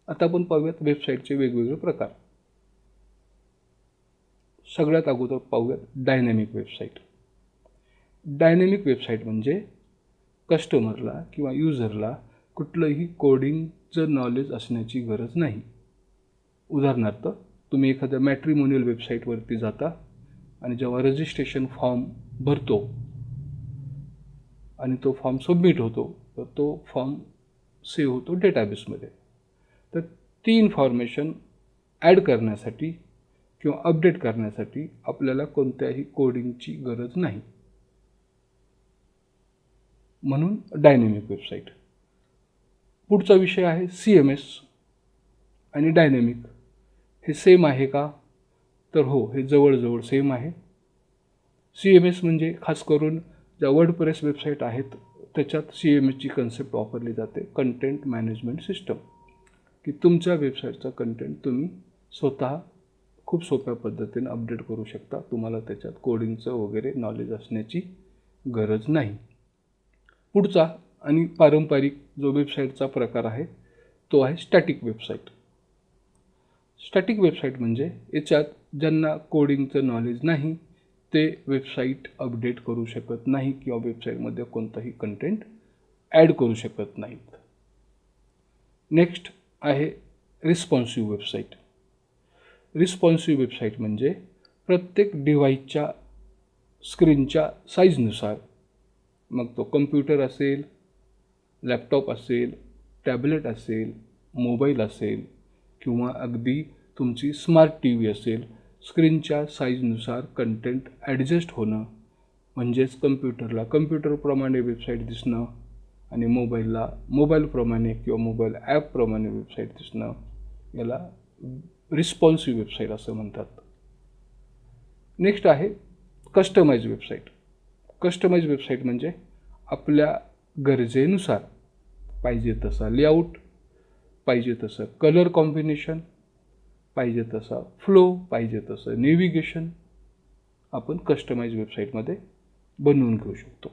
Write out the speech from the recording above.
आता आपण पाहूयात वेबसाईटचे वेगवेगळे प्रकार. सगळ्यात अगोदर पाहूयात डायनॅमिक वेबसाईट. डायनॅमिक वेबसाईट म्हणजे कस्टमरला किंवा युजरला कुठलंही कोडिंगचं नॉलेज असण्याची गरज नाही. उदाहरणार्थ, तुम्ही एखाद्या मॅट्रिमोनियल वेबसाईटवरती जाता आणि जेव्हा रजिस्ट्रेशन फॉर्म भरतो आणि तो फॉर्म सबमिट होतो, तर तो फॉर्म सेव्ह होतो डेटाबेसमध्ये. तर ती इन्फॉर्मेशन ॲड करण्यासाठी किंवा अपडेट करण्यासाठी आपल्याला कोणत्याही कोडिंगची गरज नाही. म्हणून डायनॅमिक वेबसाईट. पुढचा विषय आहे CMS आणि डायनॅमिक. हे सेम आहे का? तर हो, हे जवळजवळ सेम आहे. CMS म्हणजे खास करून ज्या वर्डप्रेस वेबसाईट आहेत त्याच्यात CMSची कन्सेप्ट वापरली जाते, कंटेंट मॅनेजमेंट सिस्टम, की तुमच्या वेबसाईटचा कंटेंट तुम्ही स्वतः खूप सोप्या पद्धतीने अपडेट करू शकता. तुम्हाला त्याच्यात कोडिंगचं वगैरे नॉलेज असण्याची गरज नाही. पुढचा आणि पारंपरिक जो वेबसाईटचा प्रकार आहे तो आहे स्टॅटिक वेबसाईट. स्टॅटिक वेबसाईट म्हणजे याच्यात ज्यांना कोडिंगचं नॉलेज नाही ते वेबसाईट अपडेट करू शकत नाही किंवा वेबसाईटमध्ये कोणताही कंटेंट ॲड करू शकत नाहीत. नेक्स्ट आहे रिस्पॉन्सिव्ह वेबसाईट. रिस्पॉन्सिव्ह वेबसाईट म्हणजे प्रत्येक डिव्हाइसच्या स्क्रीनच्या साईजनुसार, मग तो कम्प्युटर असेल, लॅपटॉप असेल, टॅबलेट असेल, मोबाईल असेल किंवा अगदी तुमची स्मार्ट TV असेल, स्क्रीनच्या साईजनुसार कंटेंट ॲडजस्ट होणं, म्हणजेच कम्प्युटरला कम्प्युटरप्रमाणे वेबसाईट दिसणं आणि मोबाईलला मोबाईलप्रमाणे किंवा मोबाईल ॲपप्रमाणे वेबसाईट दिसणं, याला रिस्पॉन्सिव्ह वेबसाईट असं म्हणतात. नेक्स्ट आहे कस्टमाइज वेबसाईट. कस्टमाइज वेबसाईट म्हणजे आपल्या गरजेनुसार पाहिजे तसा लेआउट, पाहिजे तसं कलर कॉम्बिनेशन, पाहिजे तसा फ्लो, पाहिजे तसं नेव्हिगेशन आपण कस्टमाइज वेबसाईटमध्ये बनवून घेऊ शकतो.